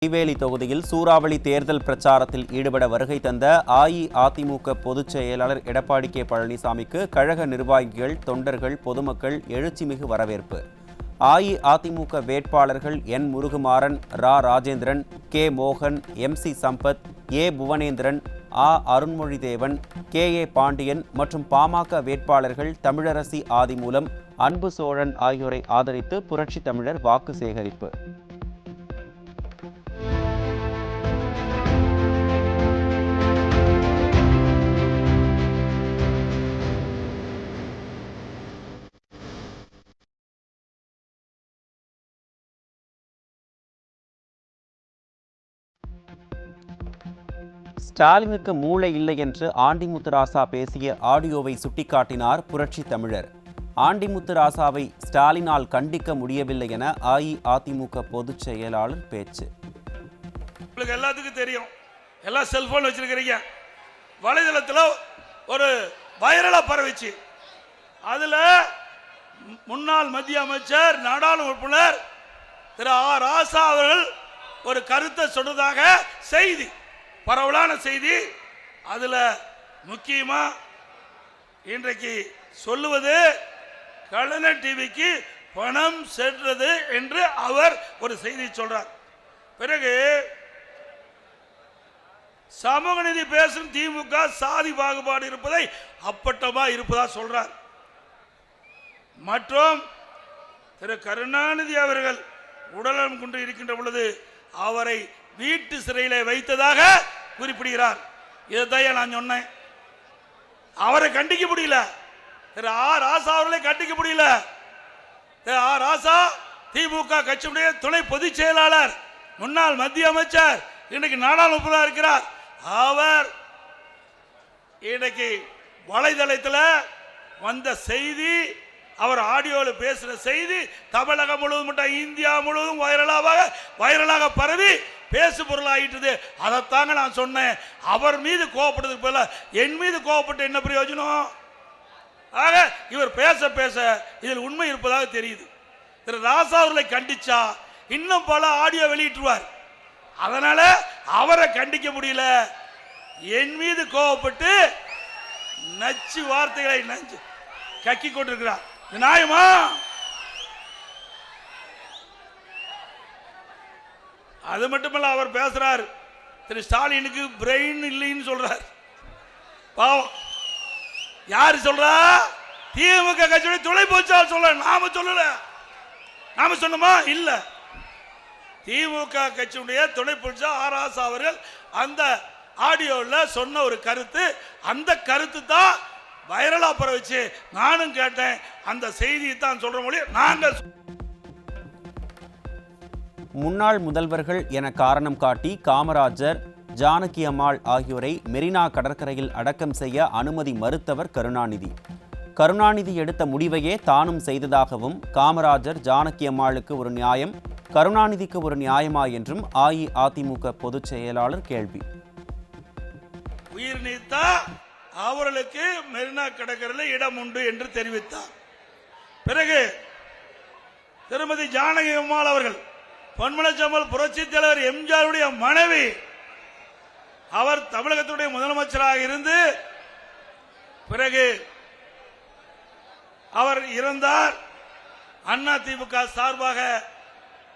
நெய்வேலி தொகுதியில் சூறாவளி தேர்தல் பிரச்சாரத்தில் ஈடுபட வருகை தந்த அஇஅதிமுக பொதுச் செயலாளர் எடப்பாடி கே பழனிசாமிக்கு கழக நிர்வாகிகள், தொண்டர்கள், பொதுமக்கள் எழுச்சிமிகு வரவேற்பு. அஇஅதிமுக வேட்பாளர்கள் என். முருகுமாறன், ரா. ராஜேந்திரன், கே. மோகன், MC சம்பத், ஏ. புவனேந்திரன், அருண்மொழிதேவன், KA பாண்டியன் மற்றும் பாமக வேட்பாளர்கள் தமிழரசி ஆதிமூலம், அன்பு சோழன் ஆகியோரை ஆதரித்து புரட்சி தமிழர் வாக்கு சேகரிப்பு. ஸ்டாலினுக்கு மூளை இல்லை என்று ஆண்டிமுத்துராசா பேசிய ஆடியோவை சுட்டிக்காட்டினார் புரட்சி தமிழர். ஆண்டிமுத்துராசாவை ஸ்டாலினால் கண்டிக்க முடியவில்லை என அஇஅதிமுக பொதுச் செயலாளர் பேச்சு. உங்களுக்கு எல்லாத்துக்கும் தெரியும், எல்லாம் செல்போன் வச்சிருக்கிறீங்க. வலைதளத்தில் ஒரு வைரலா பரவிச்சு. அதுல முன்னாள் மத்திய அமைச்சர், நாடாளுமன்ற உறுப்பினர் திரு ராசா அவர்கள் ஒரு கருத்தை சொன்னதாக செய்தி, பரவலான செய்தி. அதுல முக்கியமா இன்றைக்கு சொல்லுவது கலைஞர் டிவிக்கு பணம் சென்றது என்று அவர் ஒரு செய்தி சொல்றார். பிறகு சமூக நீதி பேசும் திமுக சாதி பாகுபாடு இருப்பதை அப்பட்டமா இருப்பதா சொல்றார். மற்றும் திரு கருணாநிதி அவர்கள் உடல்நலம் கொண்டு இருக்கின்ற பொழுது அவரை வீட்டு சிறையில் வைத்ததாக குறிப்பிடுகிறார். இதைத்தான் நான் சொன்னேன். அவரை கண்டிக்க முடியல, திரு ராசா அவர்களை கண்டிக்க முடியல. திரு ராசா திமுக கட்சியுடைய துணை பொதுச் செயலாளர், முன்னாள் மத்திய அமைச்சர், இன்னைக்கு நாடாளுமன்ற இருக்கிறார். அவர் இன்னைக்கு வலைதளத்தில் வந்த செய்தி, அவர் ஆடியோவில் பேசுற செய்தி தமிழகம் முழுவதும் இந்தியா முழுவதும் வைரலாக பரவி பேசு பொருளாயிட்டது. அதைத்தாங்க நான் சொன்னேன். அவர் மீது கோவப்படுறதுக்கு போல என் மீது கோவப்பட்டு என்ன பிரயோஜனம்? ஆக இவர் பேச பேச இதில் உண்மை இருப்பதாக தெரியுது. திரு ராசா அவர்களை கண்டிச்சா இன்னும் பல ஆடியோ வெளியிட்டுருவார். அதனால அவரை கண்டிக்க முடியல. என் மீது கோவப்பட்டு நச்சு வார்த்தைகளை நஞ்சு கக்கி கொண்டிருக்கிறார். நியாயமா? அது மட்டுமல்ல, அவர் பேசுறார் திரு ஸ்டாலினுக்கு பிரெயின் இல்லைன்னு சொல்றார். பாவம். யாரு சொல்றா? திமுக கட்சியுடைய துணை பொதுச் சொல்ல. நாம சொல்லல. நாம சொன்னோமா? இல்ல. திமுக கட்சியுடைய துணை பொதுச் ராசா அவர்கள் அந்த ஆடியோவில் சொன்ன ஒரு கருத்து, அந்த கருத்து தான் வைரலா பரவிச்சு. நானும் கேட்டேன், அந்த செய்தியை தான் சொல்ற மொழி. நாங்கள் முன்னாள் முதல்வர்கள் என காரணம் காட்டி காமராஜர், ஜானகி அம்மாள் ஆகியோரை மெரினா கடற்கரையில் அடக்கம் செய்ய அனுமதி மறுத்தவர் கருணாநிதி. கருணாநிதி எடுத்த முடிவையே தானும் செய்ததாகவும், காமராஜர், ஜானகி அம்மாளுக்கு ஒரு நியாயம், கருணாநிதிக்கு ஒரு நியாயமா என்றும் அஇஅதிமுக பொதுச் செயலாளர் கேள்வி. உயிர் நீத்தா அவர்களுக்கு மெரினா கடற்கரையில் இடம் உண்டு என்று தெரிவித்தார். பிறகு திருமதி ஜானகி அம்மாள் அவர்கள் பொன்மனச்செம்மல் புரட்சி தலைவர் எம்ஜிஆருடைய மனைவி. அவர் தமிழகத்துடைய முதலமைச்சராக இருந்து பிறகு அவர் இறந்தார். அதிமுக சார்பாக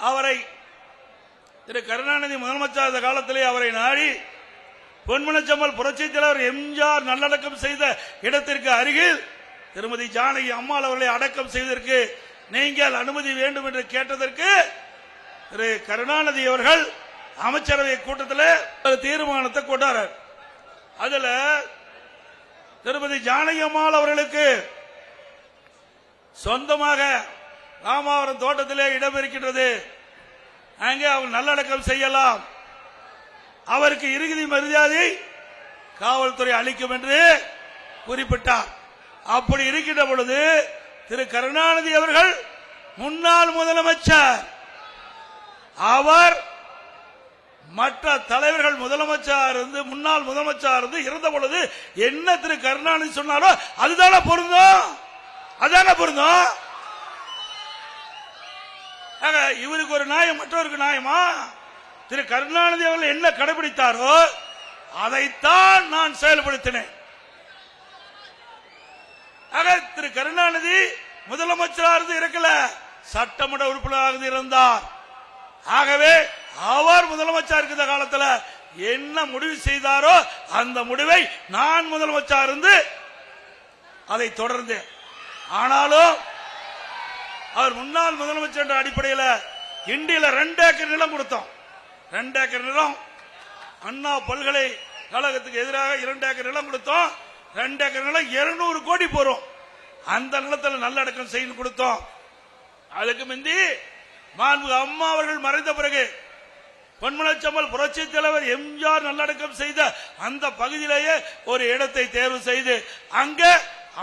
அவரை திரு கருணாநிதி முதலமைச்சர் காலத்திலே அவரை நாடி பொன்மனச்செம்மல் புரட்சி தலைவர் எம்ஜிஆர் நல்லடக்கம் செய்த இடத்திற்கு அருகில் திருமதி ஜானகி அம்மாள் அவர்களை அடக்கம் செய்வதற்கு நீங்கள் அனுமதி வேண்டும் என்று கேட்டதற்கு திரு கருணாநிதி அவர்கள் அமைச்சரவை கூட்டத்தில் தீர்மானத்தை கொண்டார். அதுல திருமதி ஜானகி அம்மாள் அவர்களுக்கு சொந்தமாக ராமாவரம் தோட்டத்திலே இடம் இருக்கின்றது, அங்கே அவர் நல்லடக்கம் செய்யலாம், அவருக்கு இறுதி மரியாதை காவல்துறை அளிக்கும் என்று குறிப்பிட்டார். அப்படி இருக்கின்ற பொழுது திரு கருணாநிதி அவர்கள் முன்னாள் முதலமைச்சர், அவர் மற்ற தலைவர்கள் முதலமைச்சர் இருந்து முன்னாள் முதலமைச்சர் இருந்து இருந்த பொழுது என்ன திரு கருணாநிதி சொன்னாரோ அதுதானே பொருந்தும். இவருக்கு ஒரு நியாயம், மற்றவருக்கு நியாயமா? திரு கருணாநிதி அவர்கள் என்ன கடைபிடித்தாரோ அதைத்தான் நான் செயல்படுத்தினேன். ஆக திரு கருணாநிதி முதலமைச்சராக இருக்கல, சட்டமன்ற உறுப்பினராக இருந்தார். ஆகவே அவர் முதலமைச்சர் இருக்கிற காலத்தில் என்ன முடிவு செய்தாரோ அந்த முடிவை நான் முதலமைச்சர் இருந்து அதை தொடர்ந்து. ஆனாலும் அவர் முன்னாள் முதலமைச்சர் என்ற அடிப்படையில் கிண்டியில 2 ஏக்கர் நிலம் கொடுத்தோம். 2 ஏக்கர் நிலம் அண்ணா பல்கலைக்கழகத்துக்கு எதிராக 2 ஏக்கர் நிலம் கொடுத்தோம். 2 ஏக்கர் நிலம் 200 கோடி போறோம். அந்த நிலத்தில் நல்லடக்கம் செய்து கொடுத்தோம். அதுக்கு முந்தி மாண்புமிகு அம்மா அவர்கள் மறைந்த பிறகு பொன்மனச்செம்மல் புரட்சி தலைவர் எம்ஜிஆர் நல்லடக்கம் செய்த அந்த பகுதியிலேயே ஒரு இடத்தை தேர்வு செய்து அங்க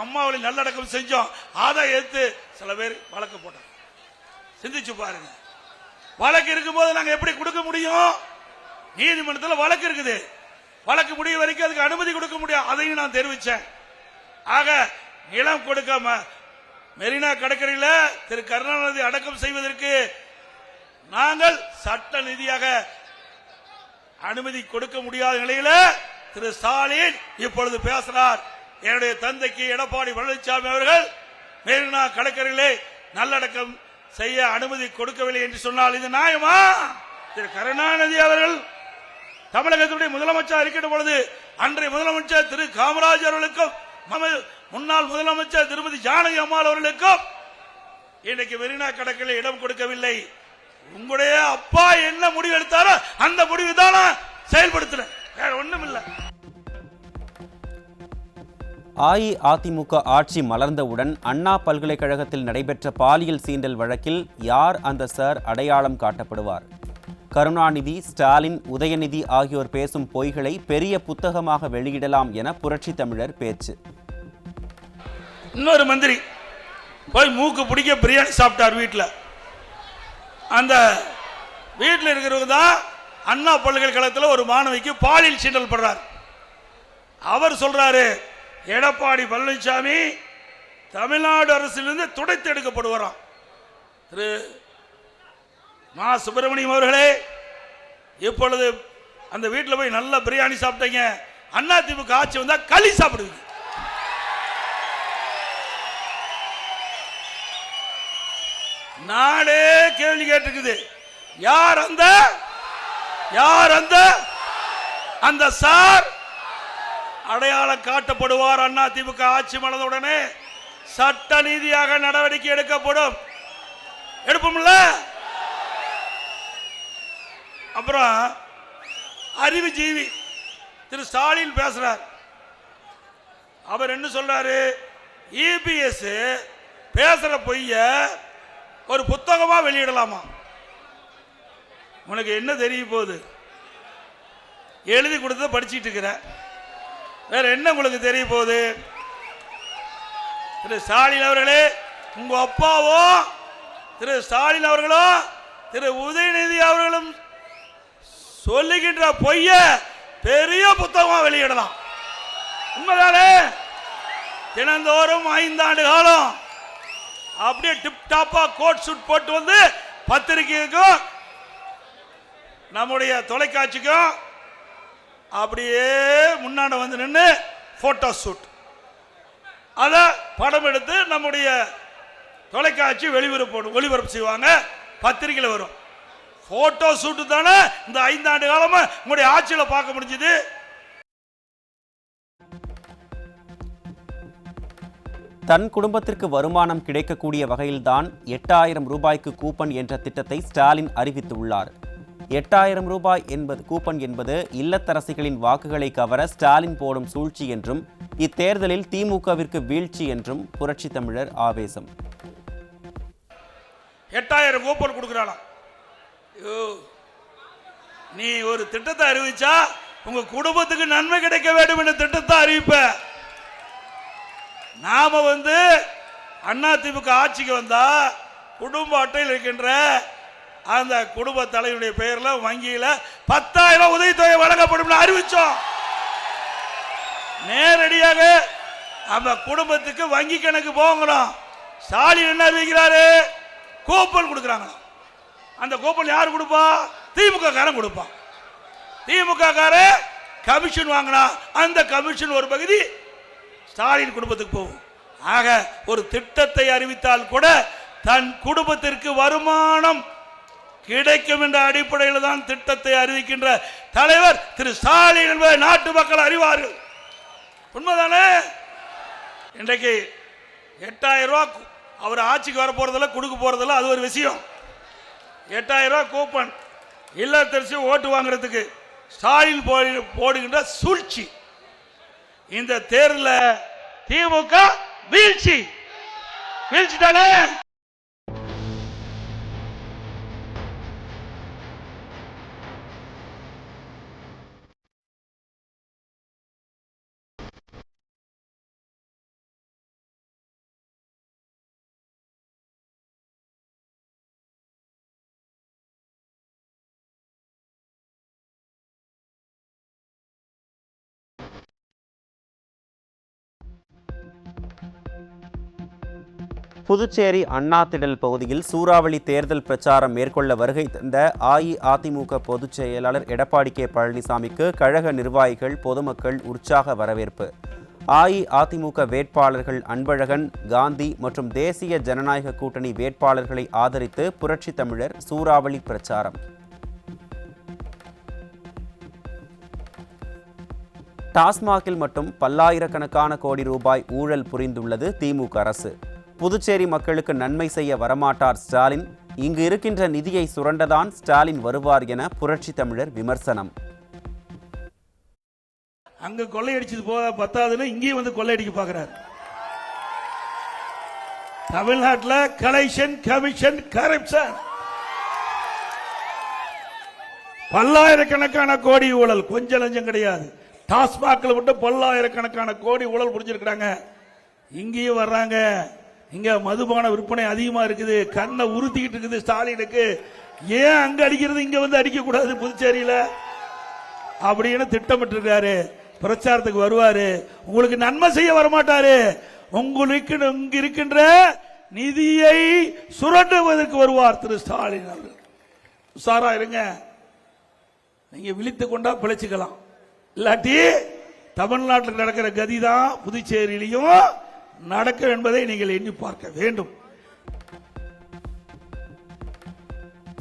அம்மாவை நல்லடக்கம் செஞ்சோம். அதை எடுத்து சில பேர் வழக்கு போட்டாங்க. சிந்திச்சு பாருங்க, வழக்கு இருக்கும்போது நாங்க எப்படி கொடுக்க முடியும்? நீதிமன்றத்தில் வழக்கு இருக்குது, வழக்கு முடிய வரைக்கும் அதுக்கு அனுமதி கொடுக்க முடியும். அதையும் நான் தெரிவிச்சேன். ஆக நிலம் கொடுக்காம மெரினா கடற்கரையில் திரு கருணாநிதி அடக்கம் செய்வதற்கு நாங்கள் சட்ட ரீதியாக அனுமதி கொடுக்க முடியாத நிலையில திரு ஸ்டாலின் இப்பொழுது பேசுகிறார். என்னுடைய தந்தைக்கு எடப்பாடி பழனிசாமி அவர்கள் மெரினா கடற்கரையிலே நல்லடக்கம் செய்ய அனுமதி கொடுக்கவில்லை என்று சொன்னால் இது நியாயமா? திரு கருணாநிதி அவர்கள் தமிழகத்துடைய முதலமைச்சர் இருக்கின்ற பொழுது அன்றைய முதலமைச்சர் திரு காமராஜர் அவர்களுக்கும் முன்னாள் முதலமைச்சர் திருமதி ஜானகி அம்மாள் அவர்களுக்கும் இன்னைக்கு மெரினா கடற்கரையில் இடம் கொடுக்கவில்லை. உங்களுடைய அப்பா என்ன முடிவு எடுத்தாரோ அந்த முடிவு தான் செயல்படுத்தினேன், வேற ஒண்ணும் இல்லை. அஇஅதிமுக ஆட்சி மலர்ந்தவுடன் அண்ணா பல்கலைக்கழகத்தில் நடைபெற்ற பாலியல் சீண்டல் வழக்கில் யார் அந்த சார் அடையாளம் காட்டப்படுவார்? கருணாநிதி, ஸ்டாலின், உதயநிதி ஆகியோர் பேசும் பொய்களை பெரிய புத்தகமாக வெளியிடலாம் என புரட்சி தமிழர் பேச்சு. இன்னொரு மந்திரி போய் மூக்கு பிடிக்க பிரியாணி சாப்பிட்டார் வீட்டில். அந்த வீட்டில் இருக்கிறவங்க தான் அண்ணா பல்கலைக்கழகத்தில் ஒரு மாணவிக்கு பாலியல் சீண்டல் பண்றார். அவர் சொல்றாரு, எடப்பாடி பழனிசாமி தமிழ்நாடு அரசிலிருந்து துடைத்து எடுக்கப்படுவாராம். திரு மா சுப்பிரமணியம் அவர்களே, இப்பொழுது அந்த வீட்டில் போய் நல்ல பிரியாணி சாப்பிட்டீங்க, அண்ணா திமுக ஆட்சி வந்தா களி சாப்பிடுவீங்க. நாடே கேள்வி கேட்டிருக்குது, யார் அந்த அந்த சார் அடையாளம் காட்டப்படுவார். அண்ணா திமுக ஆட்சி மலர்ந்தவுடனே சட்ட ரீதியாக நடவடிக்கை எடுக்கப்படும். எடுப்போம்ல. அப்புறம் அறிவுஜீவி திரு ஸ்டாலின் பேசுறார். அவர் என்ன சொல்றாரு? இபிஎஸ் பேசுற பொய்ய ஒரு புத்தகமா வெளியிடலாமா? உனக்கு என்ன தெரிய போகுது? எழுதி கொடுத்தத படிச்சிட்டு இருக்கிற, வேற என்ன உங்களுக்கு தெரிய போகுது? திரு ஸ்டாலின் அவர்களே, உங்க அப்பாவோ திரு ஸ்டாலின் அவர்களோ திரு உதயநிதி அவர்களும் சொல்லுகின்ற பொய்ய பெரிய புத்தகமா வெளியிடலாம். உண்மைதானே? தினந்தோறும் 5 ஆண்டு காலம் அப்படியே டிப் டாப்பா கோட் சூட் போட்டு வந்து பத்திரிகைக்கும் நம்முடைய தொலைக்காட்சிக்கும் அப்படியே முன்னாடி வந்து நின்று போட்டோ ஷூட், அத படம் எடுத்து நம்முடைய தொலைக்காட்சி ஒளிபரப்பு செய்வாங்க, பத்திரிகையில் வரும். போட்டோ ஷூட் தானே இந்த 5 ஆண்டு காலமா உங்களுடைய ஆட்சியில பார்க்க முடிஞ்சது. தன் குடும்பத்திற்கு வருமானம் கிடைக்கக்கூடிய வகையில்தான் 8000 ரூபாய்க்கு கூப்பன் என்ற திட்டத்தை ஸ்டாலின் அறிவித்துள்ளார். 8000 ரூபாய் கூப்பன் என்பது இல்லத்தரசிகளின் வாக்குகளை கவர ஸ்டாலின் போடும் சூழ்ச்சி என்றும், இத்தேர்தலில் திமுகவிற்கு வீழ்ச்சி என்றும் புரட்சி தமிழர் ஆவேசம். 8000 கூப்பன் கொடுக்கிறானா? நீ ஒரு திட்டத்தை அறிவிச்சா உங்க குடும்பத்துக்கு நன்மை கிடைக்க வேண்டும் என்ற திட்டத்தை அறிவிப்ப. நாம அதிமுக ஆட்சிக்கு வந்தா குடும்ப அட்டையில் இருக்கின்ற அந்த குடும்ப தலைவருடைய பெயர்ல வங்கியில 10,000 உதவித்தொகை வழங்கப்படும் அறிவிச்சோம். நேரடியாக அந்த குடும்பத்துக்கு வங்கி கணக்கு போகணும். ஸ்டாலின் என்ன அறிவிக்கிறாரு? கூப்பன் கொடுக்கிறாங்க. அந்த கூப்பன் யார் கொடுப்பா? திமுக காரன் கொடுப்பான். திமுக காரன் கமிஷன் வாங்கினா அந்த கமிஷன் ஒரு பகுதி ஸ்டாலின் குடும்பத்துக்கு போகும். ஆக ஒரு திட்டத்தை அறிவித்தால் கூட தன் குடும்பத்திற்கு வருமானம் கிடைக்கும் என்ற அடிப்படையில் தான் திட்டத்தை அறிவிக்கின்ற தலைவர் திரு ஸ்டாலின் என்பதை நாட்டு மக்கள் அறிவார்கள். உண்மைதானே? இன்றைக்கு 8000 ரூபாய் அவர் ஆட்சிக்கு வர போறதில்ல, கொடுக்க போறதில்ல, அது ஒரு விஷயம். 8000 ரூபாய் கூப்பன் இல்லத்தரசி ஓட்டு வாங்குறதுக்கு ஸ்டாலின் போடுகின்ற சூழ்ச்சி. இந்த தேர்தலில் திமுக வீழ்ச்சி வீழ்ச்சிட்டானே. புதுச்சேரி அண்ணாதிடல் பகுதியில் சூறாவளி தேர்தல் பிரச்சாரம் மேற்கொள்ள வருகை தந்த அஇஅதிமுக பொதுச் செயலாளர் எடப்பாடி கே பழனிசாமிக்கு கழக நிர்வாகிகள் பொதுமக்கள் உற்சாக வரவேற்பு. அஇஅதிமுக வேட்பாளர்கள் அன்பழகன், காந்தி மற்றும் தேசிய ஜனநாயக கூட்டணி வேட்பாளர்களை ஆதரித்து புரட்சி தமிழர் சூறாவளி பிரச்சாரம். டாஸ்மாகில் மட்டும் பல்லாயிரக்கணக்கான கோடி ரூபாய் ஊழல் புரிந்துள்ளது திமுக அரசு. புதுச்சேரி மக்களுக்கு நன்மை செய்ய வரமாட்டார் ஸ்டாலின். இங்கு இருக்கின்ற நிதியை சுரண்டதான் ஸ்டாலின் வருவார் என புரட்சி தமிழர் விமர்சனம். அங்க கொள்ளையடிச்சது போத பத்தாதுன்னு இங்கேயும் வந்து கொள்ளையடிக்க பார்க்கிறார். தமிழ்நாட்டில் கலெக்ஷன் கமிஷன் கரப்ஷன் பல்லாயிரக்கணக்கான கோடி ஊழல், கொஞ்சம் லஞ்சம் கிடையாது. டாஸ்மாக்ல மட்டும் பல்லாயிரக்கணக்கான கோடி ஊழல் புரிஞ்சிருக்கிறாங்க. இங்கேயும் வர்றாங்க. இங்க மதுபான விற்பனை அதிகமா இருக்குது. கண்ணை உறுத்திக்கிட்டு இருக்குது ஸ்டாலினுக்கு. ஏன் அங்க அடிக்கிறது இங்க வந்து அடிக்க கூடாது புதுச்சேரியில அப்படின்னு திட்டமிட்டு இருக்காரு. பிரச்சாரத்துக்கு வருவாரு. உங்களுக்கு நன்மை செய்ய வரமாட்டாரு. உங்களுக்கு இங்க இருக்கின்ற நிதியை சுரண்டுவதற்கு வருவார் திரு ஸ்டாலின் அவர்கள். உஷாரா இருங்க. நீங்க விழித்துக் கொண்டா பிழைச்சுக்கலாம். இல்லாட்டி தமிழ்நாட்டில் நடக்கிற கதிதான் புதுச்சேரியிலையும் நடக்கும் என்பதை நீங்கள் எண்ணி பார்க்க வேண்டும்.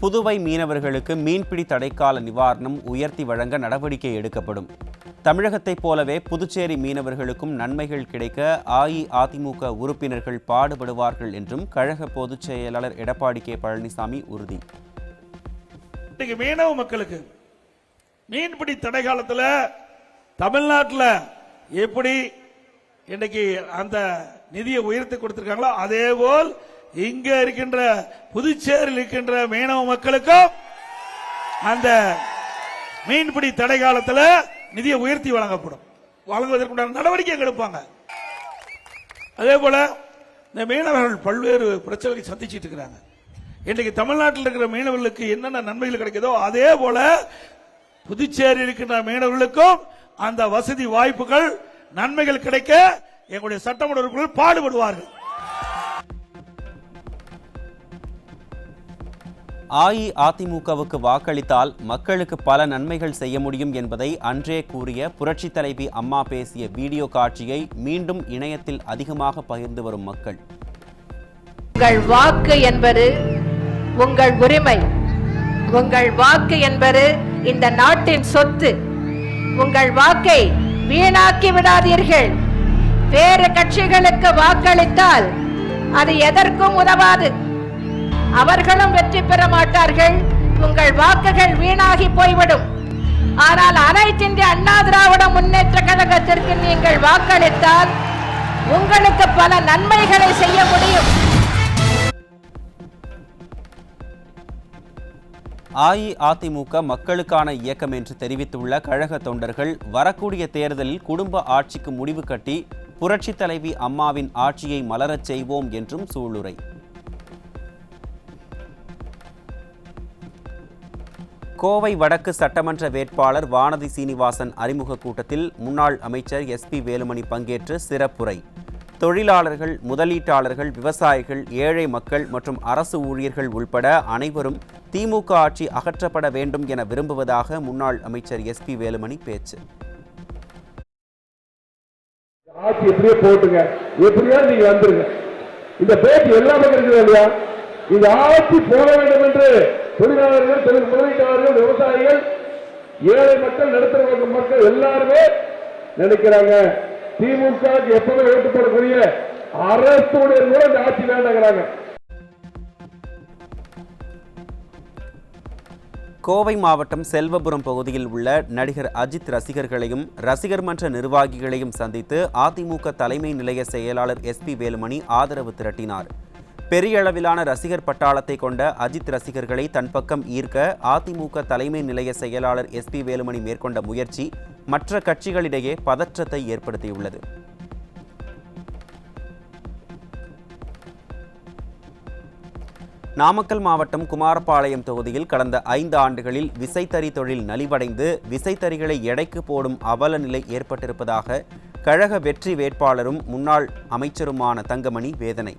புதுவை மீனவர்களுக்கு மீன்பிடி தடைக்கால நிவாரணம் உயர்த்தி வழங்க நடவடிக்கை எடுக்கப்படும். தமிழகத்தைப் போலவே புதுச்சேரி மீனவர்களுக்கும் நன்மைகள் கிடைக்க அஇஅதிமுக உறுப்பினர்கள் பாடுபடுவார்கள் என்றும் கழக பொதுச் செயலாளர் எடப்பாடி கே பழனிசாமி உறுதி. மீனவ மக்களுக்கு மீன்பிடி தடை காலத்தில் தமிழ்நாட்டில் எப்படி இன்னைக்கு அந்த நிதியை உயர்த்தி கொடுத்திருக்காங்களோ அதே போல் இங்க இருக்கின்ற புதுச்சேரியில் இருக்கின்ற மீனவ மக்களுக்கும் அந்த மீன்பிடி தடை காலத்தில் நிதியை உயர்த்தி வழங்கப்படும். வழங்குவதற்குண்டான நடவடிக்கை எடுப்பாங்க. அதே போல இந்த மீனவர்கள் பல்வேறு பிரச்சனைகளை சந்திச்சுட்டு இருக்கிறாங்க. இன்றைக்கு தமிழ்நாட்டில் இருக்கிற மீனவர்களுக்கு என்னென்ன நன்மைகள் கிடைக்குதோ அதே போல புதுச்சேரி இருக்கின்ற மீனவர்களுக்கும் அந்த வசதி வாய்ப்புகள் நன்மைகள் கிடைக்க எங்களுடைய சட்டமன்ற உறுப்பினர்கள் பாடுபடுவார்கள். அஇஅதிமுகவுக்கு வாக்களித்தால் மக்களுக்கு பல நன்மைகள் செய்ய முடியும் என்பதை அன்றே கூறிய புரட்சி தலைவி அம்மா பேசிய வீடியோ காட்சியை மீண்டும் இணையத்தில் அதிகமாக பகிர்ந்து வரும் மக்கள். உங்கள் வாக்கு என்பது உங்கள் உரிமை. உங்கள் வாக்கு என்பது இந்த நாட்டின் சொத்து. உங்கள் வாக்கை வீணாக்கி விடாதீர்கள். வேறு கட்சிகளுக்கு வாக்களித்தால் அது எதற்கும் உதவாது. அவர்களும் வெற்றி பெற மாட்டார்கள். உங்கள் வாக்குகள் வீணாகி போய்விடும். ஆனால் அனைத்து இந்திய அண்ணா திராவிட முன்னேற்ற கழகத்திற்கு நீங்கள் வாக்களித்தால் உங்களுக்கு பல நன்மைகளை செய்ய முடியும். அஇஅதிமுக மக்களுக்கான இயக்கம் என்று தெரிவித்துள்ள கழக தொண்டர்கள் வரக்கூடிய தேர்தலில் குடும்ப ஆட்சிக்கு முடிவு கட்டி புரட்சி தலைவி அம்மாவின் ஆட்சியை மலரச் செய்வோம் என்றும் சூளுரை. கோவை வடக்கு சட்டமன்ற வேட்பாளர் வானதி சீனிவாசன் அறிமுக கூட்டத்தில் முன்னாள் அமைச்சர் SP வேலுமணி பங்கேற்று சிறப்புரை. தொழிலாளர்கள், முதலீட்டாளர்கள், விவசாயிகள், ஏழை மக்கள் மற்றும் அரசு ஊழியர்கள் உள்பட அனைவரும் திமுக ஆட்சி அகற்றப்பட வேண்டும் என விரும்புவதாக முன்னாள் அமைச்சர் SP வேலுமணி பேச்சு. ஆட்சி எப்படியே போட்டுங்க, எப்படியா நீங்க வந்துருங்க. இந்த பேச்சு எல்லாமே இருக்குது இல்லையா? இந்த ஆட்சி போக வேண்டும் என்று தொழிலாளர்கள், தொழில் முதலீட்டாளர்கள், விவசாயிகள், ஏழை மக்கள், நடுத்தர மக்கள் எல்லாருமே நினைக்கிறாங்க. திமுக எப்பவுமே ஓட்டு போடக்கூடிய அரசுடைய கூட இந்த ஆட்சி வேண்டாங்கிறாங்க. கோவை மாவட்டம் செல்வபுரம் பகுதியில் உள்ள நடிகர் அஜித் ரசிகர்களையும் ரசிகர் மன்ற நிர்வாகிகளையும் சந்தித்து அதிமுக தலைமை நிலைய செயலாளர் SP வேலுமணி ஆதரவு திரட்டினார். பெரிய அளவிலான ரசிகர் பட்டாளத்தை கொண்ட அஜித் ரசிகர்களை தன் பக்கம் ஈர்க்க அதிமுக தலைமை நிலைய செயலாளர் SP வேலுமணி மேற்கொண்ட முயற்சி மற்ற கட்சிகளிடையே பதற்றத்தை ஏற்படுத்தியுள்ளது. நாமக்கல் மாவட்டம் குமாரபாளையம் தொகுதியில் கடந்த 5 ஆண்டுகளில் விசைத்தறி தொழில் நலிவடைந்து விசைத்தறிகளை எடைக்கு போடும் அவல நிலை ஏற்பட்டிருப்பதாக கழக வெற்றி வேட்பாளரும் முன்னாள் அமைச்சருமான தங்கமணி வேதனை.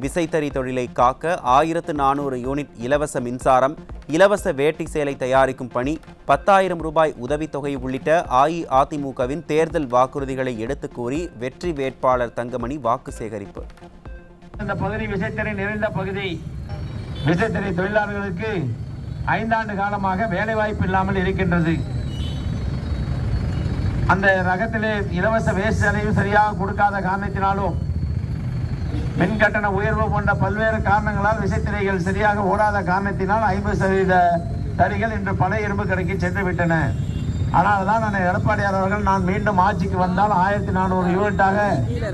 விசைத்தறி தொழிலை காக்க 1400 யூனிட் இலவச மின்சாரம், இலவச வேட்டி சேலை தயாரிக்கும் பணி, 10,000 ரூபாய் உதவித்தொகை உள்ளிட்ட அஇஅதிமுகவின் தேர்தல் வாக்குறுதிகளை எடுத்து கூறி வெற்றி வேட்பாளர் தங்கமணி வாக்கு சேகரிப்பு. இந்த பகுதி விசைத்தறி நிறைந்த பகுதி. விசைத்தறி தொழிலாளர்களுக்கு 5 ஆண்டு காலமாக வேலை வாய்ப்பு இல்லாமல் இருக்கின்றது. அந்த ரகத்திலே இலவச வேஷ்டி சேலையும் சரியாக கொடுக்காத காரணத்தினாலும், மின் கட்டண உயர்வு போன்ற பல்வேறு காரணங்களால் விசைத்தறிகள் சரியாக ஓடாத காரணத்தினால் 50% தறிகள் இன்று பழைய இரும்பு கடைக்கு சென்று விட்டன. ஆனால் தான் எடப்பாடியார் அவர்கள் நான் மீண்டும் ஆட்சிக்கு வந்தால் 1400 யூனிட்டாக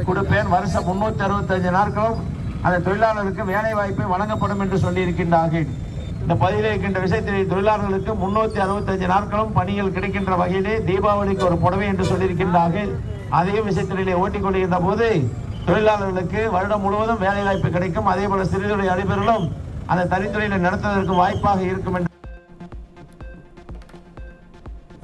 கொடுப்பேன், வருஷம் 365 நாட்களும் அந்த தொழிலாளருக்கு வேலை வாய்ப்பை வழங்கப்படும் என்று சொல்லி இருக்கின்றார்கள். இந்த பகுதியில் இருக்கின்ற விசைத்தறி தொழிலாளர்களுக்கு 365 நாட்களும் பணிகள் கிடைக்கின்ற வகையிலே தீபாவளிக்கு ஒரு புடவை என்று சொல்லியிருக்கின்றார்கள். அதையும் விசைத்தறியிலே ஓட்டிக் கொள்கின்ற போது தொழிலாளர்களுக்கு வருடம் முழுவதும் வேலை வாய்ப்பு கிடைக்கும். அதே போல சிறுதுறை அதிபர்களும் அந்த தனித்துறையில நடத்துவதற்கு வாய்ப்பாக இருக்கும் என்று.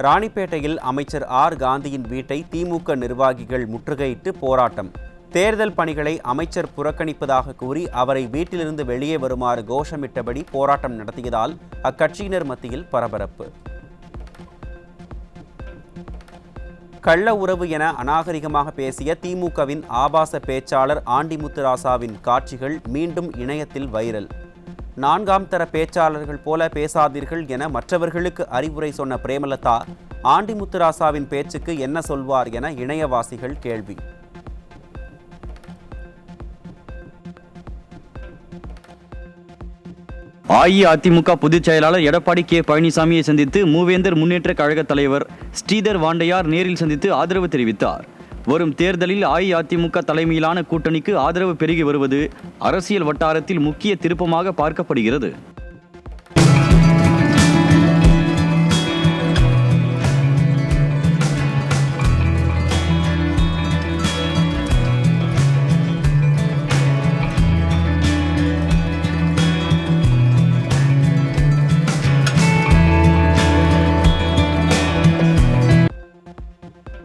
ராணிப்பேட்டையில் அமைச்சர் R காந்தியின் வீட்டை திமுக நிர்வாகிகள் முற்றுகையிட்டு போராட்டம். தேர்தல் பணிகளை அமைச்சர் புறக்கணிப்பதாக கூறி அவரை வீட்டிலிருந்து வெளியே வருமாறு கோஷமிட்டபடி போராட்டம் நடத்தியதால் அக்கட்சியினர் மத்தியில் பரபரப்பு. கள்ள உறவு என அநாகரிகமாக பேசிய திமுகவின் ஆபாச பேச்சாளர் ஆண்டிமுத்துராசாவின் காட்சிகள் மீண்டும் இணையத்தில் வைரல். 4ஆம் தர பேச்சாளர்கள் போல பேசாதீர்கள் என மற்றவர்களுக்கு அறிவுரை சொன்ன பிரேமலதா ஆண்டிமுத்துராசாவின் பேச்சுக்கு என்ன சொல்வார் என இணையவாசிகள் கேள்வி. அஇஅதிமுக பொதுச் செயலாளர் எடப்பாடி K பழனிசாமியை சந்தித்து மூவேந்தர் முன்னேற்ற கழக தலைவர் ஸ்ரீதர் வாண்டையார் நேரில் சந்தித்து ஆதரவு தெரிவித்தார். வரும் தேர்தலில் அஇஅதிமுக தலைமையிலான கூட்டணிக்கு ஆதரவு பெருகி வருவது அரசியல் வட்டாரத்தில் முக்கிய திருப்பமாக பார்க்கப்படுகிறது.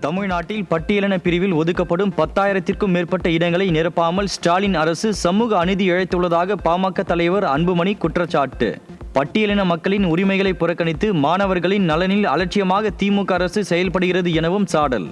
தமிழ்நாட்டில் பட்டியலின பிரிவில் ஒதுக்கப்படும் 10,000த்திற்கும் மேற்பட்ட இடங்களை நிரப்பாமல் ஸ்டாலின் அரசு சமூக அநீதி இழைத்துள்ளதாக பாமக தலைவர் அன்புமணி குற்றச்சாட்டு. பட்டியலின மக்களின் உரிமைகளை புறக்கணித்து மாணவர்களின் நலனில் அலட்சியமாக திமுக அரசு செயல்படுகிறது எனவும் சாடல்.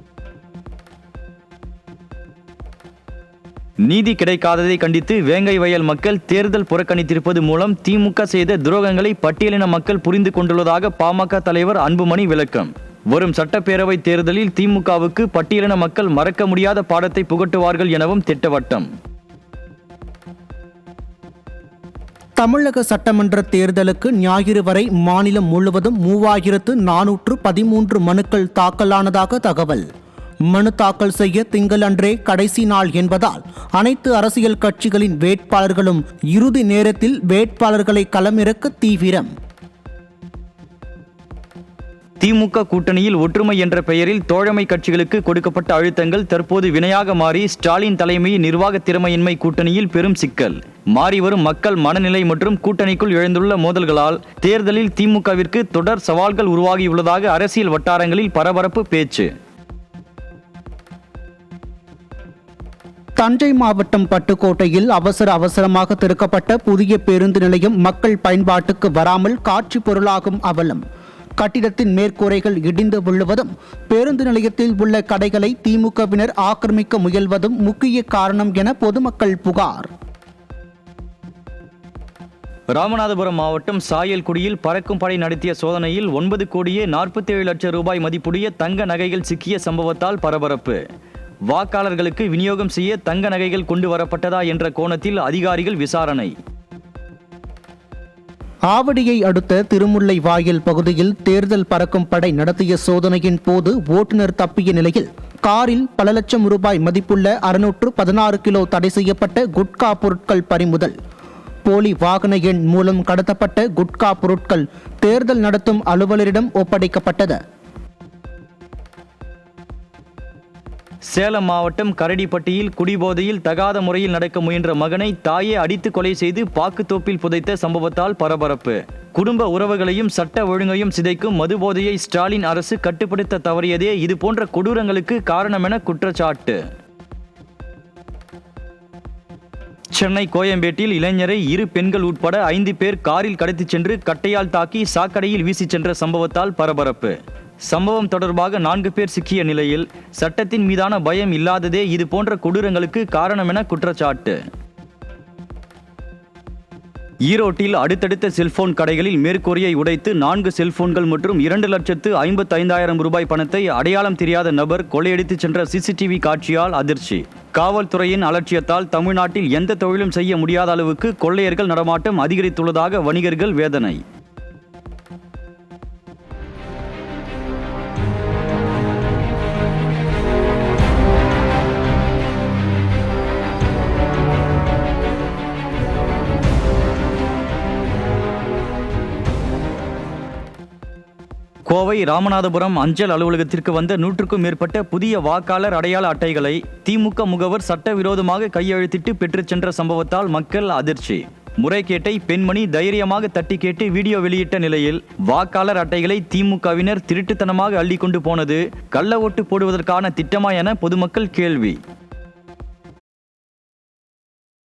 நீதி கிடைக்காததை கண்டித்து வேங்கை வயல் மக்கள் தேர்தல் புறக்கணித்திருப்பது மூலம் திமுக செய்த துரோகங்களை பட்டியலின மக்கள் புரிந்து கொண்டுள்ளதாக பாமக தலைவர் அன்புமணி விளக்கம். வரும் சட்டப்பேரவை தேர்தலில் திமுகவுக்கு பட்டியலின மக்கள் மறக்க முடியாத பாடத்தை புகட்டுவார்கள் எனவும் திட்டவட்டம். தமிழக சட்டமன்ற தேர்தலுக்கு ஞாயிறு வரை மாநிலம் முழுவதும் 3413 மனுக்கள் தாக்கலானதாக தகவல். மனு தாக்கல் செய்ய திங்களன்றே கடைசி நாள் என்பதால் அனைத்து அரசியல் கட்சிகளின் வேட்பாளர்களும் இறுதி நேரத்தில் வேட்பாளர்களை களமிறக்க தீவிரம். திமுக கூட்டணியில் ஒற்றுமை என்ற பெயரில் தோழமை கட்சிகளுக்கு கொடுக்கப்பட்ட அழுத்தங்கள் தற்போது வினையாக மாறி ஸ்டாலின் தலைமையின் நிர்வாக திறமையின்மை கூட்டணியில் பெரும் சிக்கல். மாறிவரும் மக்கள் மனநிலை மற்றும் கூட்டணிக்குள் எழுந்துள்ள மோதல்களால் தேர்தலில் திமுகவிற்கு தொடர் சவால்கள் உருவாகியுள்ளதாக அரசியல் வட்டாரங்களில் பரபரப்பு பேச்சு. தஞ்சை மாவட்டம் பட்டுக்கோட்டையில் அவசரமாக திறக்கப்பட்ட புதிய பேருந்து நிலையம் மக்கள் பயன்பாட்டுக்கு வராமல் காட்சி பொருளாகும் அவலம். கட்டிடத்தின் மேற்கூரைகள் இடிந்து விழுவதும் பேருந்து நிலையத்தில் உள்ள கடைகளை திமுகவினர் ஆக்கிரமிக்க முயல்வதும் முக்கிய காரணம் என பொதுமக்கள் புகார். ராமநாதபுரம் மாவட்டம் சாயல்குடியில் பறக்கும் படை நடத்திய சோதனையில் 9,47,00,000 ரூபாய் மதிப்புடைய தங்க நகைகள் சிக்கிய சம்பவத்தால் பரபரப்பு. வாக்காளர்களுக்கு விநியோகம் செய்ய தங்க நகைகள் கொண்டு வரப்பட்டதா என்ற கோணத்தில் அதிகாரிகள் விசாரணை. ஆவடியை அடுத்த திருமுல்லை வாயில் பகுதியில் தேர்தல் பறக்கும் படை நடத்திய சோதனையின் போது ஓட்டுநர் தப்பிய நிலையில் காரில் பல லட்சம் ரூபாய் மதிப்புள்ள 616 கிலோ தடை செய்யப்பட்ட குட்கா பொருட்கள் பறிமுதல். போலி வாகன எண் மூலம் கடத்தப்பட்ட குட்கா பொருட்கள் தேர்தல் நடத்தும் அலுவலரிடம் ஒப்படைக்கப்பட்டது. சேலம் மாவட்டம் கரடிப்பட்டியில் குடிபோதையில் தகாத முறையில் நடக்க முயன்ற மகனை தாயே அடித்து கொலை செய்து பாக்குத்தோப்பில் புதைத்த சம்பவத்தால் பரபரப்பு. குடும்ப உறவுகளையும் சட்ட ஒழுங்கையும் சிதைக்கும் மதுபோதையை ஸ்டாலின் அரசு கட்டுப்படுத்த தவறியதே இதுபோன்ற கொடூரங்களுக்கு காரணம் என குற்றச்சாட்டு. சென்னை கோயம்பேட்டில் இளைஞரை 2 பெண்கள் உட்பட 5 பேர் காரில் கடத்திச் சென்று கட்டையால் தாக்கி சாக்கடையில் வீசிச் சென்ற சம்பவத்தால் பரபரப்பு. சம்பவம் தொடர்பாக 4 பேர் சிக்கிய நிலையில் சட்டத்தின் மீதான பயம் இல்லாததே இது போன்ற கொடூரங்களுக்கு காரணம் என குற்றச்சாட்டு. ஈரோட்டில் அடுத்தடுத்த செல்போன் கடைகளில் மேற்கூரையை உடைத்து 4 செல்போன்கள் மற்றும் 2,55,000 ரூபாய் பணத்தை அடையாளம் தெரியாத நபர் கொள்ளையடித்து சென்ற சிசிடிவி காட்சியால் அதிர்ச்சி. காவல்துறையின் அலட்சியத்தால் தமிழ்நாட்டில் எந்த தொழிலும் செய்ய முடியாத அளவுக்கு கொள்ளையர்கள் நடமாட்டம் அதிகரித்துள்ளதாக வணிகர்கள் வேதனை. கோவை ராமநாதபுரம் அஞ்சல் அலுவலகத்திற்கு வந்த 100க்கும் மேற்பட்ட புதிய வாக்காளர் அடையாள அட்டைகளை திமுக முகவர் சட்டவிரோதமாக கையெழுத்திட்டு பெற்றுச் சென்ற சம்பவத்தால் மக்கள் அதிர்ச்சி. முறைகேட்டை பெண்மணி தைரியமாக தட்டி கேட்டு வீடியோ வெளியிட்ட நிலையில் வாக்காளர் அட்டைகளை திமுகவினர் திருட்டுத்தனமாக அள்ளி கொண்டு போனது கள்ள ஓட்டு போடுவதற்கான திட்டமா என பொதுமக்கள் கேள்வி.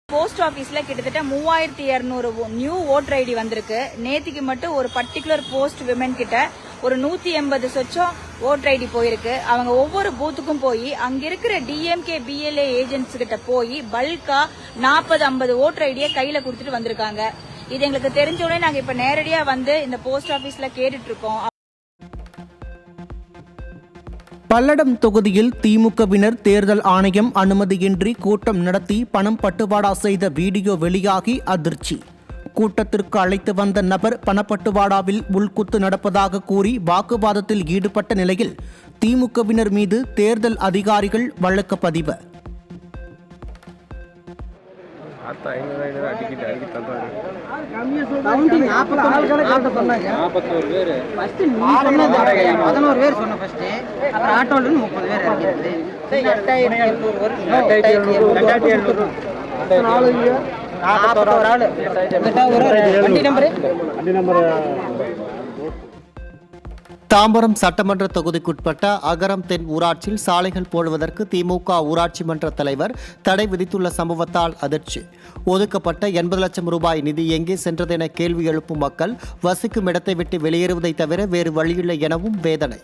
போஸ்ட் ஆபீஸ்ல கிட்டத்தட்ட 3200 நியூ ஓட்டர் ஐடி வந்திருக்கு. நேத்திக்கு மட்டும் ஒரு பர்டிகுலர் போஸ்ட் விமன் கிட்ட ஒரு 180 சொச்சம் ஓட்டர் ஐடி போயிருக்கு. அவங்க ஒவ்வொரு பூத்துக்கும் போய் அங்க இருக்கிற டிஎம்கே பிஎல்ஏ ஏஜென்ட்ஸ் கிட்ட போய் பல்கா 40-50 ஓட்டர் ஐடியை கையில கொடுத்துட்டு வந்திருக்காங்க. இது எங்களுக்கு தெரிஞ்ச உடனே நாங்க இப்ப நேரடியா வந்து இந்த போஸ்ட் ஆபீஸ்ல கேட்டுட்டு இருக்கோம். பல்லடம் தொகுதியில் திமுகவினர் தேர்தல் ஆணையம் அனுமதியின்றி கூட்டம் நடத்தி பணம் பட்டுவாடா செய்த வீடியோ வெளியாகி அதிர்ச்சி. கூட்டத்திற்கு அழைத்து வந்த நபர் பணப்பட்டுவாடாவில் உள்குத்து நடப்பதாக கூறி வாக்குவாதத்தில் ஈடுபட்ட நிலையில் திமுகவினர் மீது தேர்தல் அதிகாரிகள் வழக்கு பதிவு. தாம்பரம் சட்டமன்ற தொகுதிக்குட்பட்ட அகரம் தென் ஊராட்சியில் சாலைகள் போடுவதற்கு திமுக ஊராட்சி மன்ற தலைவர் தடை விதித்துள்ள சம்பவத்தால் அதிர்ச்சி. ஒதுக்கப்பட்ட 80 லட்சம் ரூபாய் நிதி எங்கே சென்றது என கேள்வி எழுப்பும் மக்கள் வசிக்கும் இடத்தை விட்டு வெளியேறுவதை தவிர வேறு வழியில்லை எனவும் வேதனை.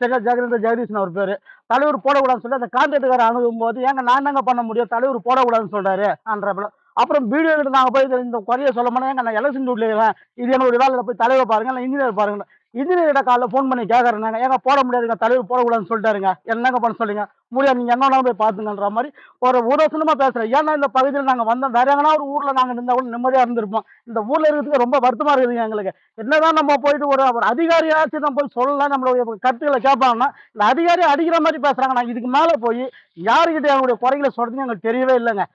ஜெகதீஷன் அவர் பேரு தலைவர் போடக்கூடாதுன்னு சொல்லி அந்த கான்ட்ராக்டுக்கார அணுகும் போது ஏங்க நான் தாங்க பண்ண முடியும், தலைவர் போடக்கூடாதுன்னு சொல்றாரு அன்ற. அப்புறம் வீடியோ கிட்ட நாங்கள் போய் இந்த குறைய சொல்ல போனால் எங்க நான் எலெக்ஷன் டியூட்டில் இருக்கேன், இது என்னோட வேலையில் போய் தலைவர் பாருங்க, இல்லை இன்ஜினியர் பாருங்க. இன்ஜினியர்கிட்ட காலையில் ஃபோன் பண்ணி கேட்கறேன், ஏங்க போட முடியாதுங்க, தலைவர் போடக்கூடாதுன்னு சொல்லிட்டாருங்க, என்னங்க பண்ண சொல்லுங்க, முடியாது நீங்கள் என்ன போய் பார்த்துங்கன்ற மாதிரி ஒரு வருஷமா பேசுகிறேன். ஏன்னா இந்த பகுதியில் நாங்கள் வந்தோம், வேற எங்கன்னா ஒரு ஊரில் நாங்கள் இருந்தால் கூட நிம்மதியாக இருந்திருப்போம். இந்த ஊரில் இருக்கிறதுக்கு ரொம்ப வருத்தமாக இருக்குதுங்க எங்களுக்கு. என்னதான் நம்ம போயிட்டு ஒரு அதிகாரியாச்சும் நம்ம போய் சொல்லலாம், நம்மளுடைய கருத்துக்களை கேட்பாங்கன்னா இந்த அதிகாரி அடிக்கிற மாதிரி பேசுகிறாங்க. நாங்கள் இதுக்கு மேலே போய் யாருக்கிட்ட எங்களுடைய குறைகளை சொல்றதுன்னு எங்களுக்கு தெரியவே இல்லைங்க.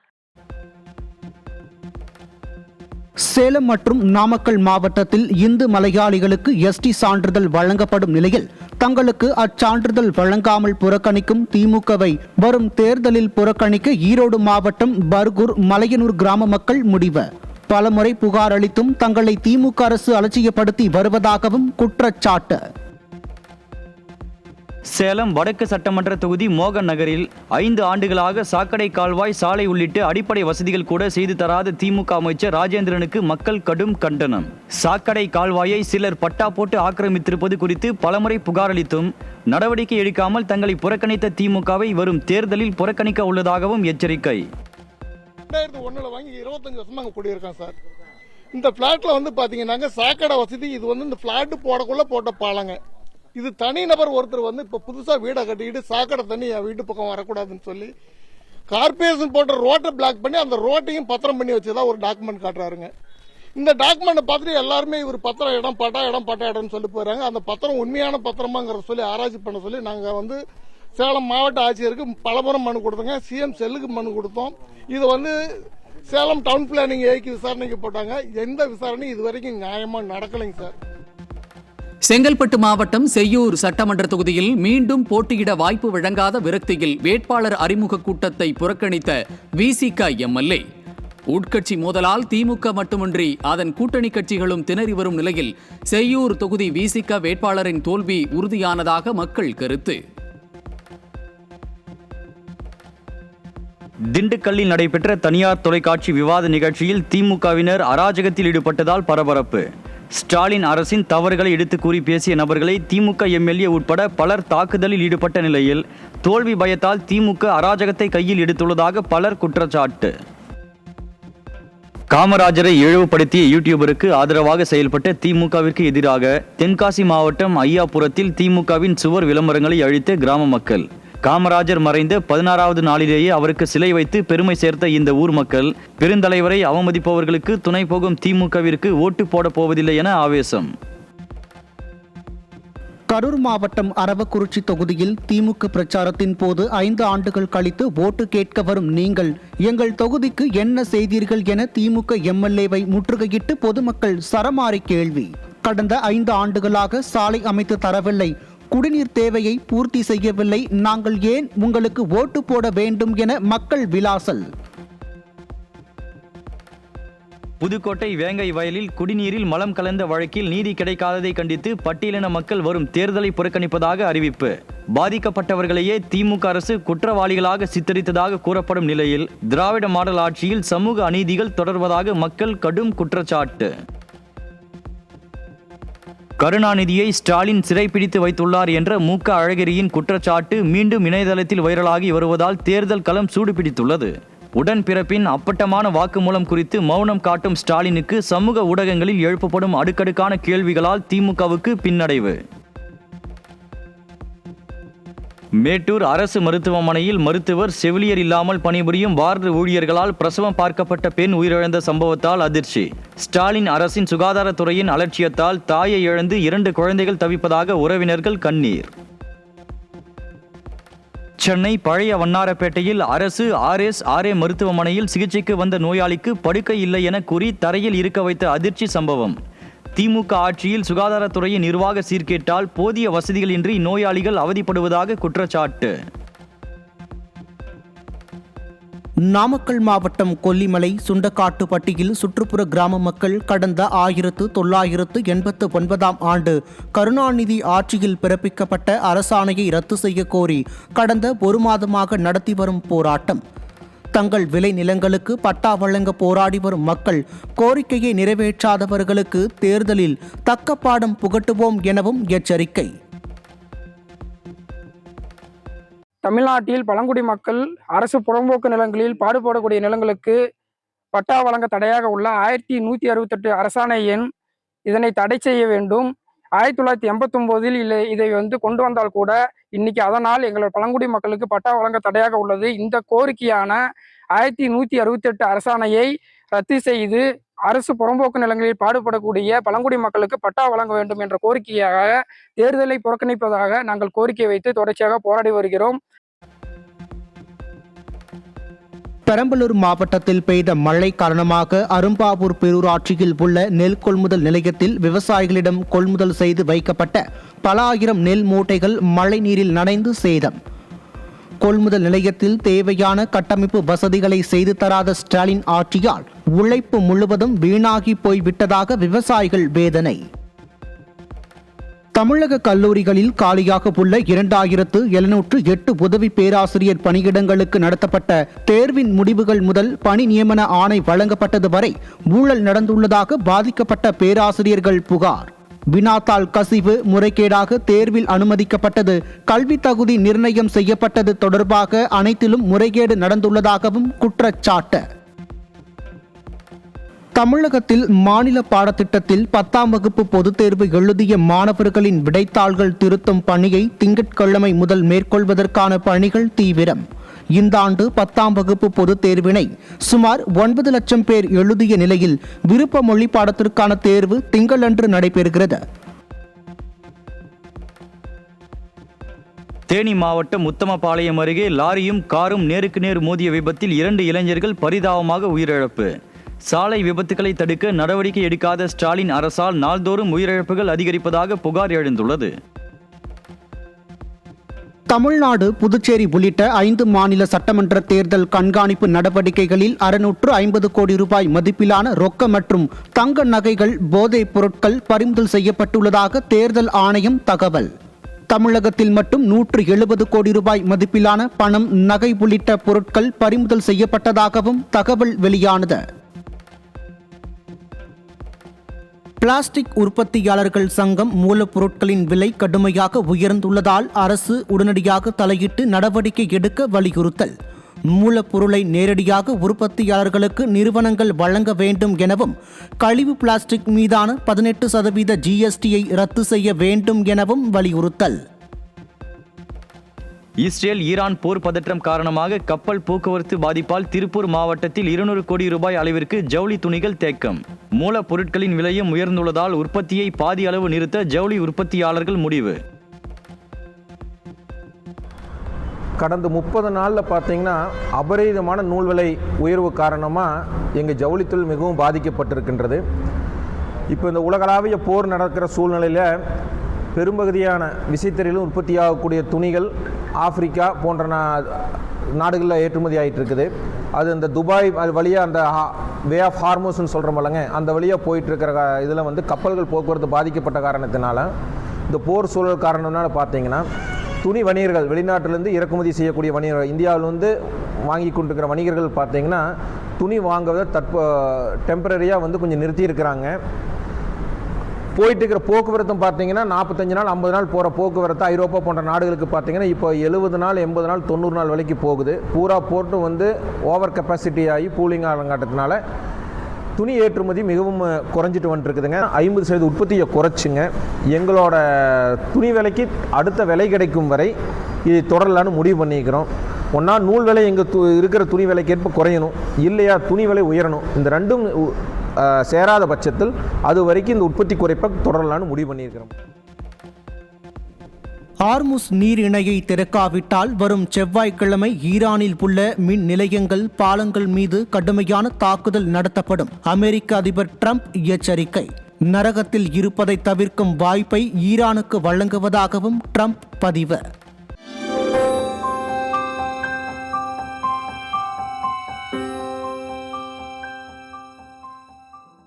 சேலம் மற்றும் நாமக்கல் மாவட்டத்தில் இந்து மலையாளிகளுக்கு எஸ்டி சான்றிதழ் வழங்கப்படும் நிலையில் தங்களுக்கு அச்சான்றிதழ் வழங்காமல் புறக்கணிக்கும் திமுகவை வரும் தேர்தலில் புறக்கணிக்க ஈரோடு மாவட்டம் பர்கூர் மலையனூர் கிராம மக்கள் முடிவு. பலமுறை புகார் அளித்தும் தங்களை திமுக அரசு அலட்சியப்படுத்தி வருவதாகவும் குற்றச்சாட்டு. சேலம் வடக்கு சட்டமன்ற தொகுதி மோகன் நகரில் 5 ஆண்டுகளாக சாக்கடை கால்வாய், சாலை உள்ளிட்ட அடிப்படை வசதிகள் கூட செய்து தராத திமுக அமைச்சர் ராஜேந்திரனுக்கு மக்கள் கடும் கண்டனம். சாக்கடை கால்வாயை சிலர் பட்டா போட்டு ஆக்கிரமித்திருப்பது குறித்து பலமுறை புகார் அளித்தும் நடவடிக்கை எடுக்காமல் தங்களை புறக்கணித்த திமுகவை வரும் தேர்தலில் புறக்கணிக்க உள்ளதாகவும் எச்சரிக்கை. 2001 வாங்கி 25 வருஷமா அங்க குடியிருக்கான் சார். இந்த பிளாட்ல வந்து பாத்தீங்கன்னா சாக்கடை வசதி இது வந்து இந்த பிளாட் போடக்குள்ள போட்ட பாலங்க. இது தனிநபர் ஒருத்தர் வந்து இப்ப புதுசா வீடை கட்டிக்கிட்டு சாக்கடை தண்ணி என் வீட்டு பக்கம் வரக்கூடாதுன்னு சொல்லி கார்பரேஷன் போட்ட ரோட்டை பிளாக் பண்ணி அந்த ரோட்டையும் பத்திரம் பண்ணி வச்சுதான் ஒரு டாக்குமெண்ட் காட்டுறாருங்க. இந்த டாக்குமெண்ட் பார்த்துட்டு எல்லாருமே இவர் பத்திரம் இடம் பட்டா இடம்னு சொல்லி போறாங்க. அந்த பத்திரம் உண்மையான பத்திரமாங்கிற சொல்லி ஆராய்ச்சி பண்ண சொல்லி நாங்க வந்து சேலம் மாவட்ட ஆட்சியருக்கு பலமுறை மனு கொடுத்தோங்க. சிஎம் செல்லுக்கு மனு கொடுத்தோம். இது வந்து சேலம் டவுன் பிளானிங் ஏக்கு விசாரணைக்கு போட்டாங்க. எந்த விசாரணையும் இதுவரைக்கும் நியாயமா நடக்கலைங்க சார். செங்கல்பட்டு மாவட்டம் செய்யூர் சட்டமன்ற தொகுதியில் மீண்டும் போட்டியிட வாய்ப்பு வழங்காத விரக்தியில் வேட்பாளர் அறிமுக கூட்டத்தை புறக்கணித்த விசிக எம்எல்ஏ. உட்கட்சி மோதலால் திமுக மட்டுமின்றி அதன் கூட்டணி கட்சிகளும் திணறி வரும் நிலையில் செய்யூர் தொகுதி விசிக வேட்பாளரின் தோல்வி உறுதியானதாக மக்கள் கருத்து. திண்டுக்கல்லில் நடைபெற்ற தனியார் தொலைக்காட்சி விவாத நிகழ்ச்சியில் திமுகவினர் அராஜகத்தில் ஈடுபட்டதால் பரபரப்பு. ஸ்டாலின் அரசின் தவறுகளை எடுத்து கூறி பேசிய நபர்களை திமுக எம்எல்ஏ உட்பட பலர் தாக்குதலில் ஈடுபட்ட நிலையில் தோல்வி பயத்தால் திமுக அராஜகத்தை கையில் எடுத்துள்ளதாக பலர் குற்றச்சாட்டு. காமராஜரை இழிவுபடுத்திய யூடியூபருக்கு ஆதரவாக செயல்பட்ட திமுகவிற்கு எதிராக தென்காசி மாவட்டம் ஐயாபுரத்தில் திமுகவின் சுவர் விளம்பரங்களை அழித்த கிராம மக்கள். காமராஜர் மறைந்த 16வது நாளிலேயே அவருக்கு சிலை வைத்து பெருமை சேர்த்த இந்த ஊர் மக்கள் பெருந்தலைவரை அவமதிப்பவர்களுக்கு துணை போகும் திமுகவிற்கு ஓட்டு போட போவதில்லை என ஆவேசம். கரூர் மாவட்டம் அரவக்குறிச்சி தொகுதியில் திமுக பிரச்சாரத்தின் போது 5 ஆண்டுகள் கழித்து ஓட்டு கேட்க வரும் நீங்கள் எங்கள் தொகுதிக்கு என்ன செய்தீர்கள் என திமுக எம்எல்ஏவை முற்றுகையிட்டு பொதுமக்கள் சரமாரி கேள்வி. கடந்த 5 ஆண்டுகளாக சாலை அமைத்து தரவில்லை, குடிநீர் தேவையை பூர்த்தி செய்யவில்லை, நாங்கள் ஏன் உங்களுக்கு ஓட்டு போட வேண்டும் என மக்கள் விலாசல். புதுக்கோட்டை வேங்கை வயலில் குடிநீரில் மலம் கலந்த வழக்கில் நீதி கிடைக்காததை கண்டித்து பட்டியலின மக்கள் வரும் தேர்தலை புறக்கணிப்பதாக அறிவிப்பு. பாதிக்கப்பட்டவர்களையே திமுக அரசு குற்றவாளிகளாக சித்தரித்ததாக கூறப்படும் நிலையில் திராவிட மாடல் ஆட்சியில் சமூக அநீதிகள் தொடர்வதாக மக்கள் கடும் குற்றச்சாட்டு. கருணாநிதியை ஸ்டாலின் சிறைப்பிடித்து வைத்துள்ளார் என்ற மூக்க அழகிரியின் குற்றச்சாட்டு மீண்டும் இணையதளத்தில் வைரலாகி வருவதால் தேர்தல் களம் சூடுபிடித்துள்ளது. உடன்பிறப்பின் அப்பட்டமான வாக்குமூலம் குறித்து மௌனம் காட்டும் ஸ்டாலினுக்கு சமூக ஊடகங்களில் எழுப்பப்படும் அடுக்கடுக்கான கேள்விகளால் திமுகவுக்கு பின்னடைவு. மேட்டூர் அரசு மருத்துவமனையில் மருத்துவர், செவிலியர் இல்லாமல் பணிபுரியும் வார்டு ஊழியர்களால் பிரசவம் பார்க்கப்பட்ட பெண் உயிரிழந்த சம்பவத்தால் அதிர்ச்சி. ஸ்டாலின் அரசின் சுகாதாரத்துறையின் அலட்சியத்தால் தாயை இழந்து 2 குழந்தைகள் தவிப்பதாக உறவினர்கள் கண்ணீர். சென்னை பழைய வண்ணாரப்பேட்டையில் அரசு RSRA மருத்துவமனையில் சிகிச்சைக்கு வந்த நோயாளிக்கு படுக்கை இல்லை என கூறி தரையில் இருக்க வைத்த அதிர்ச்சி சம்பவம். திமுக ஆட்சியில் சுகாதாரத்துறையின் நிர்வாக சீர்கேட்டால் போதிய வசதிகளின்றி நோயாளிகள் அவதிப்படுவதாக குற்றச்சாட்டு. நாமக்கல் மாவட்டம் கொல்லிமலை சுண்டக்காட்டுப்பட்டியில் சுற்றுப்புற கிராம மக்கள் கடந்த 1989ஆம் ஆண்டு கருணாநிதி ஆட்சியில் பிறப்பிக்கப்பட்ட அரசாணையை ரத்து செய்ய கோரி கடந்த 1 மாதமாக நடத்தி வரும் போராட்டம். தங்கள் விளை நிலங்களுக்கு பட்டா வழங்க போராடி வரும் மக்கள் கோரிக்கையை நிறைவேற்றாதவர்களுக்கு தேர்தலில் தக்க பாடம் புகட்டுவோம் எனவும் எச்சரிக்கை. தமிழ்நாட்டில் பழங்குடி மக்கள் அரசு புறம்போக்கு நிலங்களில் பாடுபடக்கூடிய நிலங்களுக்கு பட்டா வழங்க தடையாக உள்ள 1168 அரசாணை எண் இதனை தடை செய்ய வேண்டும். 1989இல் இதை கொண்டு வந்தால் கூட இன்னைக்கு அதனால் எங்களோட பழங்குடி மக்களுக்கு பட்டா வழங்க தடையாக உள்ளது. இந்த கோரிக்கையான 1168 அரசாணையை ரத்து செய்து அரசு புறம்போக்கு நிலங்களில் பாடுபடக்கூடிய பழங்குடி மக்களுக்கு பட்டா வழங்க வேண்டும் என்ற கோரிக்கையாக தேர்தலை புறக்கணிப்பதாக நாங்கள் கோரிக்கை வைத்து தொடர்ச்சியாக போராடி வருகிறோம். பெரம்பலூர் மாவட்டத்தில் பெய்த மழை காரணமாக அரும்பாவூர் பேரூராட்சியில் உள்ள நெல் கொள்முதல் நிலையத்தில் விவசாயிகளிடம் கொள்முதல் செய்து வைக்கப்பட்ட பல ஆயிரம் நெல் மூட்டைகள் மழை நீரில் நனைந்து சேதம். கொள்முதல் நிலையத்தில் தேவையான கட்டமைப்பு வசதிகளை செய்து தராத ஸ்டாலின் ஆட்சியால் உழைப்பு முழுவதும் வீணாகி போய்விட்டதாக விவசாயிகள் வேதனை. தமிழக கல்லூரிகளில் காலியாக உள்ள 2708 உதவி பேராசிரியர் பணியிடங்களுக்கு நடத்தப்பட்ட தேர்வின் முடிவுகள் முதல் பணி நியமன ஆணை வழங்கப்பட்டது வரை ஊழல் நடந்துள்ளதாக பாதிக்கப்பட்ட பேராசிரியர்கள் புகார். வினாத்தாள் கசிவு, முறைகேடாக தேர்வில் அனுமதிக்கப்பட்டது, கல்வி தகுதி நிர்ணயம் செய்யப்பட்டது தொடர்பாக அனைத்திலும் முறைகேடு நடந்துள்ளதாகவும் குற்றச்சாட்டு. தமிழகத்தில் மாநில பாடத்திட்டத்தில் 10ஆம் வகுப்பு பொதுத் தேர்வு எழுதிய மாணவர்களின் விடைத்தாள்கள் திருத்தும் பணியை திங்கட்கிழமை முதல் மேற்கொள்வதற்கான பணிகள் தீவிரம். இந்த ஆண்டு 10ஆம் வகுப்பு பொதுத் தேர்வினை சுமார் 9 லட்சம் பேர் எழுதிய நிலையில் விருப்ப மொழி பாடத்திற்கான தேர்வு திங்களன்று நடைபெறுகிறது. தேனி மாவட்டம் உத்தமபாளையம் அருகே லாரியும் காரும் நேருக்கு நேர் மோதிய விபத்தில் 2 இளைஞர்கள் பரிதாபமாக உயிரிழப்பு. சாலை விபத்துகளை தடுக்க நடவடிக்கை எடுக்காத ஸ்டாலின் அரசால் நாள்தோறும் உயிரிழப்புகள் அதிகரிப்பதாக புகார் எழுந்துள்ளது. தமிழ்நாடு, புதுச்சேரி உள்ளிட்ட 5 மாநில சட்டமன்ற தேர்தல் கண்காணிப்பு நடவடிக்கைகளில் 650 கோடி ரூபாய் மதிப்பிலான ரொக்க மற்றும் தங்க நகைகள், போதைப் பொருட்கள் பறிமுதல் செய்யப்பட்டுள்ளதாக தேர்தல் ஆணையம் தகவல். தமிழகத்தில் மட்டும் 170 கோடி ரூபாய் மதிப்பிலான பணம், நகை உள்ளிட்ட பொருட்கள் பறிமுதல் செய்யப்பட்டதாகவும் தகவல் வெளியானது. பிளாஸ்டிக் உற்பத்தியாளர்கள் சங்கம் மூலப்பொருட்களின் விலை கடுமையாக உயர்ந்துள்ளதால் அரசு உடனடியாக தலையிட்டு நடவடிக்கை எடுக்க வலியுறுத்தல். மூலப்பொருளை நேரடியாக உற்பத்தியாளர்களுக்கு நிறுவனங்கள் வழங்க வேண்டும் எனவும், கழிவு பிளாஸ்டிக் மீதான 18% GSTயை ரத்து செய்ய வேண்டும் எனவும் வலியுறுத்தல். இஸ்ரேல் ஈரான் போர் பதற்றம் காரணமாக கப்பல் போக்குவரத்து பாதிப்பால் திருப்பூர் மாவட்டத்தில் 200 கோடி ரூபாய் அளவிற்கு ஜவுளி துணிகள் தேக்கம். மூலப்பொருட்களின் விலையும் உயர்ந்துள்ளதால் உற்பத்தியை பாதி அளவு நிறுத்த ஜவுளி உற்பத்தியாளர்கள் முடிவு. கடந்த 30 நாளில் பார்த்தீங்கன்னா அபரிதமான நூல் விலை உயர்வு காரணமாக எங்கள் ஜவுளித்தொழில் மிகவும் பாதிக்கப்பட்டிருக்கின்றது. இப்போ இந்த உலகளாவிய போர் நடக்கிற சூழ்நிலையில் பெரும்பகுதியான விசைத்தறியிலும் உற்பத்தியாகக்கூடிய துணிகள் ஆப்பிரிக்கா போன்ற நாடுகளில் ஏற்றுமதி ஆகிட்டு இருக்குது. அது இந்த துபாய் அது வழியாக அந்த வே ஆஃப் ஹார்மோஸ்ன்னு சொல்கிறோம்லங்க, அந்த வழியாக போயிட்டுருக்கிற இதில் வந்து கப்பல்கள் போக்குவரத்து பாதிக்கப்பட்ட காரணத்தினால, இந்த போர் சூழல் காரணத்தினால பார்த்தீங்கன்னா துணி வணிகர்கள், வெளிநாட்டிலேருந்து இறக்குமதி செய்யக்கூடிய வணிகர்கள், இந்தியாவில் வந்து வாங்கி கொண்டிருக்கிற வணிகர்கள் பார்த்தீங்கன்னா துணி வாங்குவதை டெம்பரரியாக வந்து கொஞ்சம் நிறுத்தியிருக்கிறாங்க. போயிட்டு இருக்கிற போக்குவரத்தும் பார்த்தீங்கன்னா 45 நாள் 50 நாள் போகிற போக்குவரத்து ஐரோப்பா போன்ற நாடுகளுக்கு பார்த்தீங்கன்னா இப்போ 70 நாள் 80 நாள் 90 நாள் வரைக்கும் போகுது. பூரா போர்ட்டும் வந்து ஓவர் கெப்பாசிட்டி ஆகி பூலிங் ஆகாட்டத்தினால துணி ஏற்றுமதி மிகவும் குறைஞ்சிட்டு வந்துட்டுருக்குதுங்க. 50% உற்பத்தியை குறைச்சிங்க. எங்களோட துணி விலைக்கு அடுத்த விலை கிடைக்கும் வரை இது தொடரலான்னு முடிவு பண்ணிக்கிறோம். ஒன்றா நூல் விலை எங்கள் இருக்கிற துணி விலைக்கேற்ப குறையணும், இல்லையா துணி விலை உயரணும். இந்த ரெண்டும் சேராத பட்சத்தில் அது வரைக்கும் இந்த உற்பத்தி குறைப்பை தொடரலான்னு முடிவு பண்ணியிருக்கிறோம். ஹார்முஸ் நீர் இணையை திறக்காவிட்டால் வரும் செவ்வாய்க்கிழமை ஈரானில் உள்ள மின் நிலையங்கள், பாலங்கள் மீது கடுமையான தாக்குதல் நடத்தப்படும். அமெரிக்க அதிபர் ட்ரம்ப் எச்சரிக்கை. நரகத்தில் இருப்பதை தவிர்க்கும் வாய்ப்பை ஈரானுக்கு வழங்குவதாகவும் ட்ரம்ப் பதிவு.